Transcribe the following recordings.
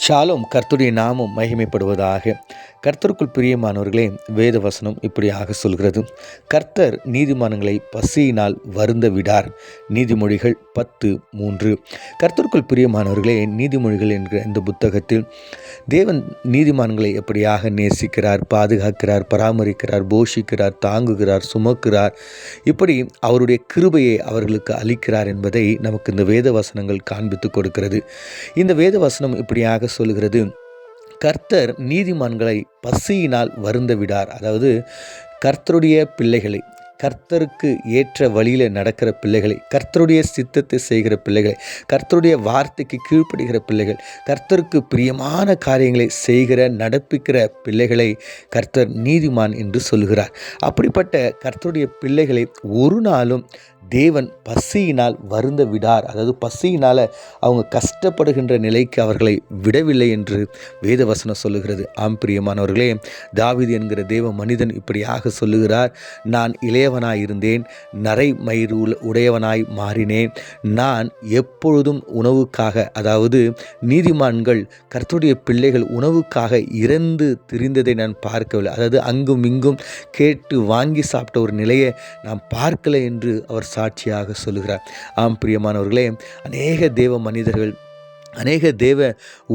ஷாலும் கர்த்தருடைய நாமம் மகிமைப்படுவதாக. கர்த்தருக்குள் பிரியமானவர்களே, வேத வசனம் இப்படியாக சொல்கிறது. கர்த்தர் நீதிமான்களை பசியினால் வருந்த விடார். நீதிமொழிகள் 10:3. கர்த்தருக்குள் பிரியமானவர்களே, நீதிமொழிகள் என்கிற இந்த புத்தகத்தில் தேவன் நீதிமான்களை எப்படியாக நேசிக்கிறார், பாதுகாக்கிறார், பராமரிக்கிறார், போஷிக்கிறார், தாங்குகிறார், சுமக்கிறார், இப்படி அவருடைய கிருபையை அவர்களுக்கு அளிக்கிறார் என்பதை நமக்கு இந்த வேத வசனங்கள் காண்பித்து கொடுக்கிறது. இந்த வேத வசனம் இப்படியாக சொல்கிறது. கர்த்தர் நீதிமான்களை பசியினால் வருந்த விடார். அதாவது கர்த்தருடைய பிள்ளைகளை, கர்த்தருக்கு ஏற்ற வழியில் நடக்கிற பிள்ளைகளை, கர்த்தருடைய சித்தத்தை செய்கிற பிள்ளைகளை, கர்த்தருடைய வார்த்தைக்கு கீழ்ப்படுகிற பிள்ளைகள், கர்த்தருக்கு பிரியமான காரியங்களை செய்கிற நடப்பிக்கிற பிள்ளைகளை கர்த்தர் நீதிமான் என்று சொல்கிறார். அப்படிப்பட்ட கர்த்தருடைய பிள்ளைகளை ஒரு நாளும் தேவன் பசியினால் வருந்த விடார். அதாவது பசியினால் அவங்க கஷ்டப்படுகின்ற நிலைக்கு அவர்களை விடவில்லை என்று வேதவசனம் சொல்லுகிறது. ஆம் பிரியமானவர்களே, தாவீது என்கிற தேவ மனிதன் இப்படியாக சொல்லுகிறார். நான் இளையவனாய் இருந்தேன், நரை மயிறு உடையவனாய் மாறினேன். நான் எப்பொழுதும் உணவுக்காக, அதாவது நீதிமான்கள் கர்த்தருடைய பிள்ளைகள் உணவுக்காக இறந்து திரிந்ததை நான் பார்க்கவில்லை. அதாவது அங்கும் இங்கும் கேட்டு வாங்கி சாப்பிட்ட ஒரு நிலையை நான் பார்க்கலை என்று அவர் சாட்சியாக சொல்லுகிறார். ஆம் பிரியமானவர்களே, அநேக தேவ மனிதர்கள், அநேக தேவ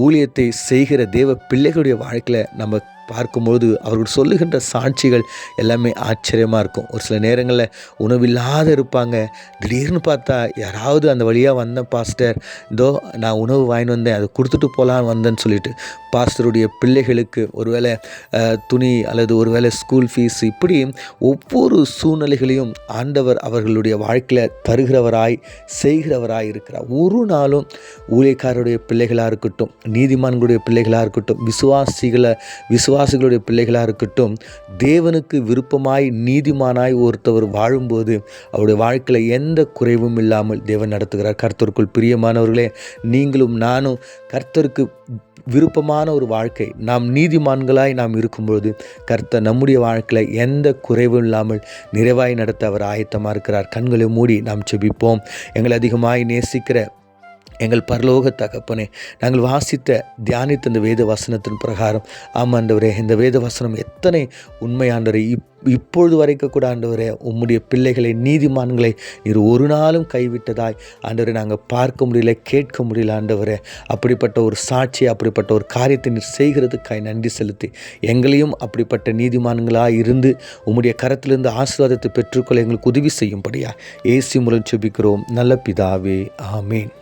ஊழியத்தை செய்கிற தேவ பிள்ளைகளுடைய வாழ்க்கையில் நம்ம பார்க்கும்பொழுது அவர்கள் சொல்லுகின்ற சாட்சிகள் எல்லாமே ஆச்சரியமாக இருக்கும். ஒரு சில நேரங்களில் உணவில்லாத இருப்பாங்க. திடீர்னு பார்த்தா யாராவது அந்த வழியாக வந்தேன் பாஸ்டர், இதோ நான் உணவு வாங்கிட்டு வந்தேன், அதை கொடுத்துட்டு போகலான்னு வந்தேன்னு சொல்லிட்டு பாஸ்டருடைய பிள்ளைகளுக்கு ஒருவேளை துணி அல்லது ஒருவேளை ஸ்கூல் ஃபீஸ், இப்படி ஒவ்வொரு சூழ்நிலைகளையும் ஆண்டவர் அவர்களுடைய வாழ்க்கையில் தருகிறவராய் செய்கிறவராய் இருக்கிறார். ஒரு நாளும் ஊழியக்காரருடைய பிள்ளைகளாக இருக்கட்டும், நீதிமான்களுடைய பிள்ளைகளாக இருக்கட்டும், விசுவாசிகளுடைய பிள்ளைகளாக இருக்கட்டும், தேவனுக்கு விருப்பமாய் நீதிமானாய் ஒருத்தவர் வாழும்போது அவருடைய வாழ்க்கையில் எந்த குறைவும் இல்லாமல் தேவன் நடத்துகிறார். கர்த்தருக்குள் பிரியமானவர்களே, நீங்களும் நானும் கர்த்தருக்கு விருப்பமான ஒரு வாழ்க்கை, நாம் நீதிமான்களாய் நாம் இருக்கும்பொழுது கர்த்தர் நம்முடைய வாழ்க்கையில் எந்த குறைவும் இல்லாமல் நிறைவாய் நடத்த அவர் ஆயத்தமாக இருக்கிறார். கண்களை மூடி நாம் ஜெபிப்போம். எங்களை அதிகமாய் நேசிக்கிற எங்கள் பரலோக தகப்பனே, நாங்கள் வாசித்த தியானித்த இந்த வேத வசனத்தின் பிரகாரம், ஆமாண்டவரே, இந்த வேத வசனம் எத்தனை உண்மையாண்டவரே, இப்பொழுது வரைக்கும் கூட ஆண்டவரே, உம்முடைய பிள்ளைகளை, நீதிமான்களை நீர் ஒரு நாளும் கைவிட்டதாய் ஆண்டவரே நாங்கள் பார்க்க முடியல, கேட்க முடியல ஆண்டவரே. அப்படிப்பட்ட ஒரு சாட்சியை, அப்படிப்பட்ட ஒரு காரியத்தை நீர் செய்கிறதுக்காய் நன்றி செலுத்தி எங்களையும் அப்படிப்பட்ட நீதிமான்களாக இருந்து உம்முடைய கரத்திலிருந்து ஆசீர்வாதத்தை பெற்றுக்கொள்ள எங்களுக்கு உதவி செய்யும்படியா இயேசு மூலம் ஜெபிக்கிறோம் நல்ல பிதாவே, ஆமேன்.